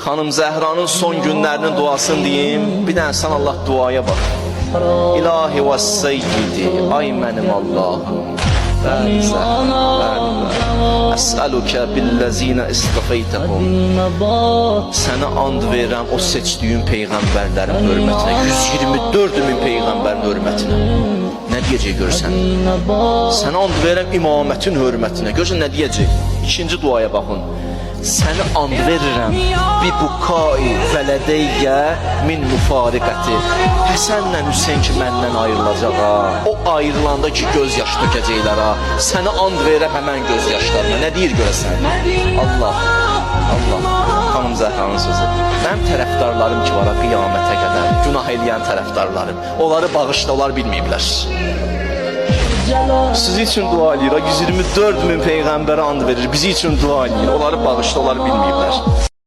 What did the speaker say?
Xanım Zəhranın son günlərinin duasını deyim. Bir dənə sən Allah duaya bax. İlahi və seyyidi, ay mənim Allahım. Bəli Zəhra, bəli. Əsəlükə billezine istafeytehum. Sənə and verirəm o seçdiyin peyğəmbərlərin hörmətinə, 124 min peyğəmbərin hörmətinə. Nə deyəcək görsən? Sənə and verirəm imamətin hörmətinə. Görsən nə deyəcək? İkinci duaya baxın. Səni and verirəm bi bukai vələdeyyə min müfariqəti. Həsənlə Hüseyin ki məndən ayrılacaq ha. O ayrılanda ki göz yaş tökəcəklər ha. Səni and verirəm həmən göz yaşlarına. Nə deyir görəsən? Allah, Allah. Xanım Zəhranın sözü. Mənim tərəfdarlarım ki var ha qiyamətə qədər. Günah eləyən tərəfdarlarım. Onları bağışla, onlar bilməyiblər. Sizi için dua edir. 124 min peyğəmbərə and verir. Bizi için dua edir. Onları bağışla, onlar bilməyiblər.